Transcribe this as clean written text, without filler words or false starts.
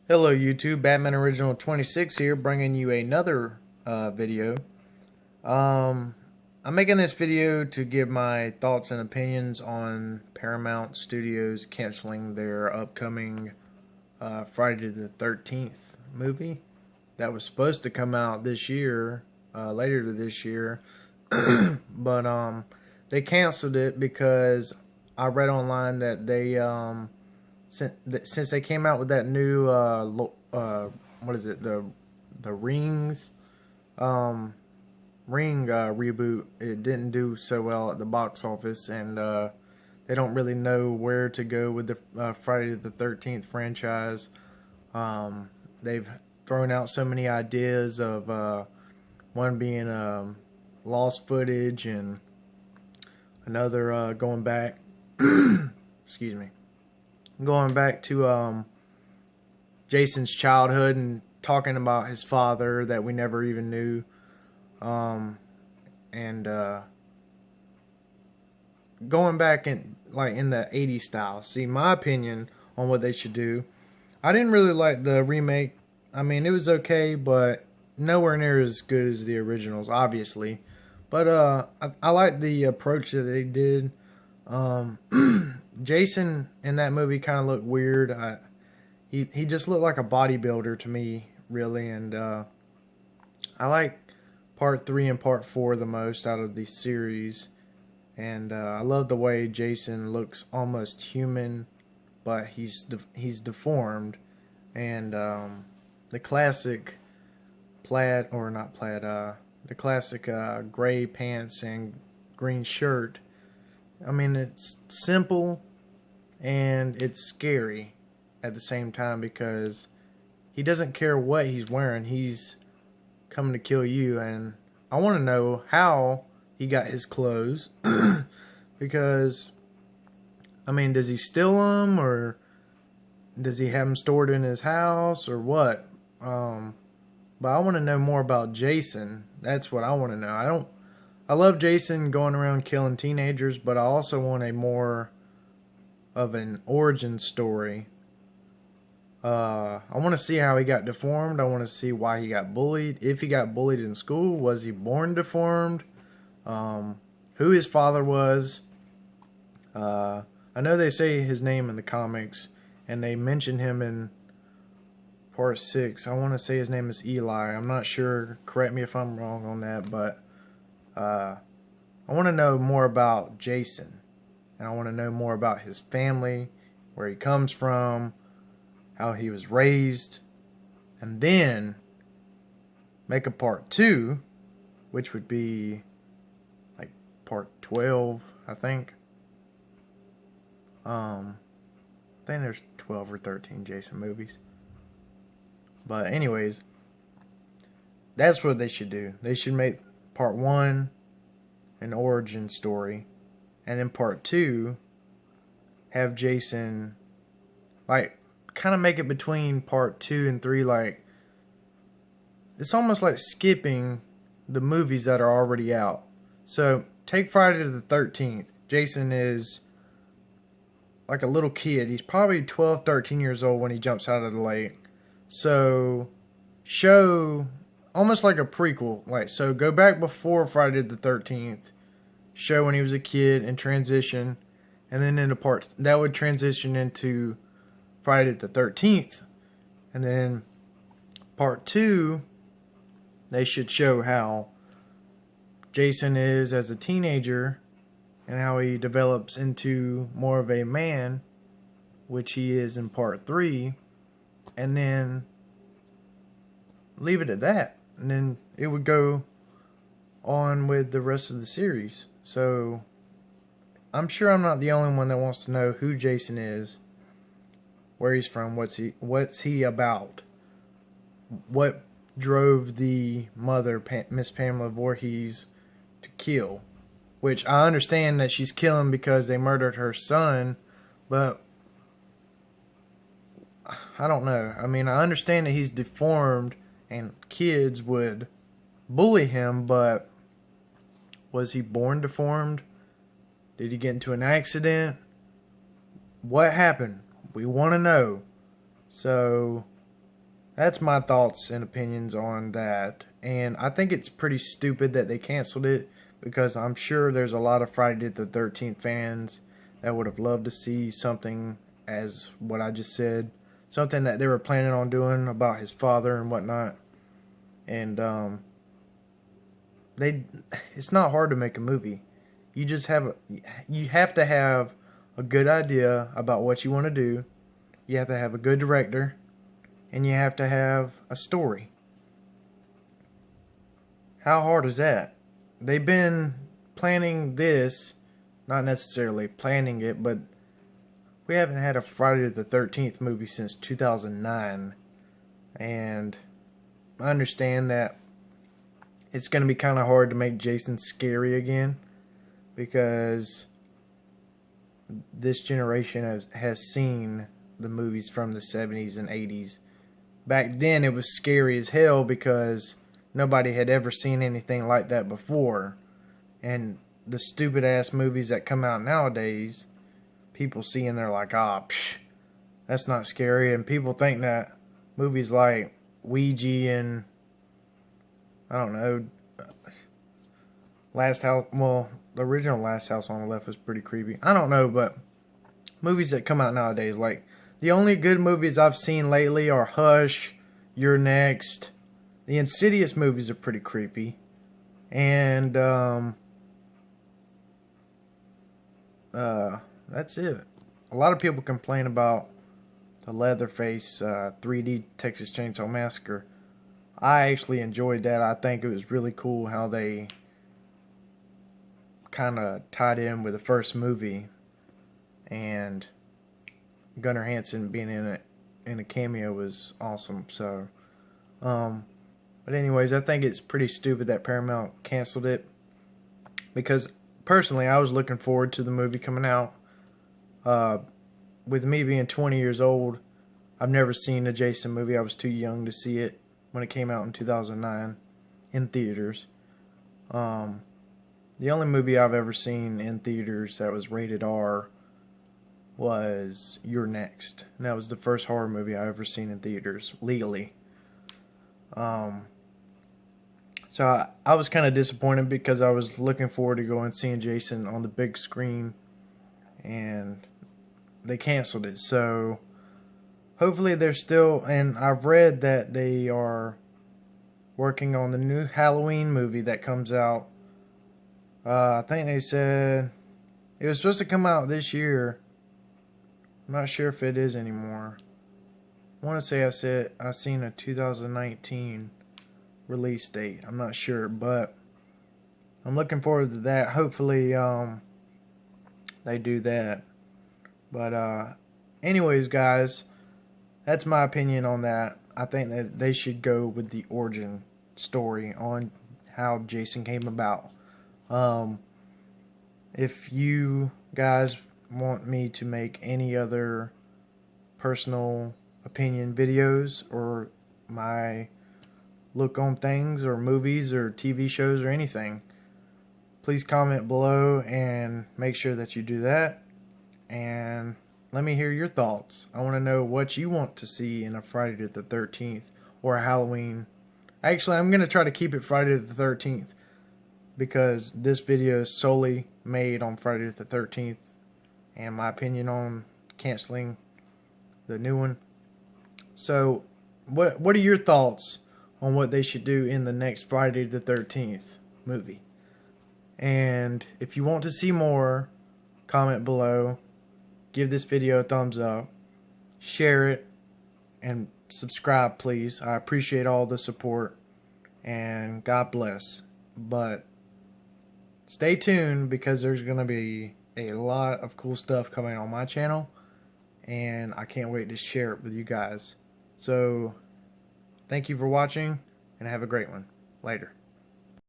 Hello YouTube, Batman Original 26 here, bringing you another video. I'm making this video to give my thoughts and opinions on Paramount Studios canceling their upcoming Friday the 13th movie that was supposed to come out this year, later this year, but they canceled it because I read online that they since they came out with that new what is it, the Ring reboot, it didn't do so well at the box office, and they don't really know where to go with the Friday the 13th franchise. They've thrown out so many ideas of one being lost footage and another going back excuse me, going back to Jason's childhood and talking about his father that we never even knew, and going back in the 80s style. See, my opinion on what they should do, I didn't really like the remake. I mean, it was okay, but nowhere near as good as the originals, obviously. But I like the approach that they did. Jason in that movie kind of looked weird. He just looked like a bodybuilder to me, really, and I like part 3 and part 4 the most out of the series, and I love the way Jason looks almost human, but he's deformed, and the classic plaid, or not plaid, the classic gray pants and green shirt. I mean, it's simple and it's scary at the same time because he doesn't care what he's wearing. He's coming to kill you, and I want to know how he got his clothes because, I mean, does he steal them, or does he have them stored in his house, or what? But I want to know more about Jason. That's what I want to know. I love Jason going around killing teenagers, but I also want a more of an origin story. I want to see how he got deformed. I want to see why he got bullied. If he got bullied in school, was he born deformed? Who his father was. I know they say his name in the comics, and they mention him in part 6. I want to say his name is Eli. I'm not sure. Correct me if I'm wrong on that, but I want to know more about Jason, and I want to know more about his family, where he comes from, how he was raised, and then make a part 2, which would be like part 12, I think. I think there's 12 or 13 Jason movies. But anyways, that's what they should do. They should make part 1 an origin story, and then part 2 have Jason, like, kind of make it between part 2 and 3. Like, it's almost like skipping the movies that are already out. So take Friday the 13th. Jason is like a little kid. He's probably 12, 13 years old when he jumps out of the lake. So show almost like a prequel. Like, so go back before Friday the 13th, show when he was a kid and transition, and then into part that would transition into Friday the 13th, and then part 2 they should show how Jason is as a teenager and how he develops into more of a man, which he is in part 3, and then leave it at that, and then it would go on with the rest of the series. So I'm sure I'm not the only one that wants to know who Jason is, where he's from, what's he about, what drove the mother, Miss Pamela Voorhees, to kill. Which I understand that she's killing because they murdered her son, but I don't know. I mean, I understand that he's deformed and kids would bully him, but was he born deformed? Did he get into an accident? What happened? We want to know. So that's my thoughts and opinions on that. And I think it's pretty stupid that they canceled it, because I'm sure there's a lot of Friday the 13th fans that would have loved to see something as what I just said, something that they were planning on doing about his father and whatnot. And it's not hard to make a movie. You just you have to have a good idea about what you want to do. You have to have a good director, and you have to have a story. How hard is that? They've been planning this, not necessarily planning it, but we haven't had a Friday the 13th movie since 2009. And I understand that it's going to be kind of hard to make Jason scary again, because this generation has seen the movies from the 70s and 80s. Back then it was scary as hell because nobody had ever seen anything like that before. And the stupid ass movies that come out nowadays, people see and they're like, that's not scary. And people think that movies like Ouija and, I don't know, the original Last House on the Left was pretty creepy. I don't know, but movies that come out nowadays, like, the only good movies I've seen lately are Hush, You're Next. The Insidious movies are pretty creepy. And, that's it. A lot of people complain about the Leatherface 3D Texas Chainsaw Massacre. I actually enjoyed that. I think it was really cool how they kind of tied in with the first movie, and Gunnar Hansen being in a cameo was awesome. So, but anyways, I think it's pretty stupid that Paramount canceled it, because personally I was looking forward to the movie coming out. With me being 20 years old, I've never seen a Jason movie. I was too young to see it when it came out in 2009 in theaters. The only movie I've ever seen in theaters that was rated R was You're Next. And that was the first horror movie I ever seen in theaters, legally. So I was kind of disappointed, because I was looking forward to going and seeing Jason on the big screen, and they canceled it. So hopefully they're still, and I've read that they are working on the new Halloween movie that comes out. I think they said it was supposed to come out this year. I'm not sure if it is anymore. I want to say I seen a 2019 release date. I'm not sure, but I'm looking forward to that. Hopefully they do that. But anyways, guys, that's my opinion on that. I think that they should go with the origin story on how Jason came about. If you guys want me to make any other personal opinion videos, or my look on things, or movies, or TV shows, or anything, please comment below and make sure that you do that. And let me hear your thoughts. I want to know what you want to see in a Friday the 13th or a Halloween. Actually, I'm going to try to keep it Friday the 13th, because this video is solely made on Friday the 13th, and my opinion on canceling the new one. So, what are your thoughts on what they should do in the next Friday the 13th movie? And if you want to see more, comment below, give this video a thumbs up, share it, and subscribe, please. I appreciate all the support, and God bless. But stay tuned, because there's going to be a lot of cool stuff coming on my channel, and I can't wait to share it with you guys. So, thank you for watching, and have a great one. Later.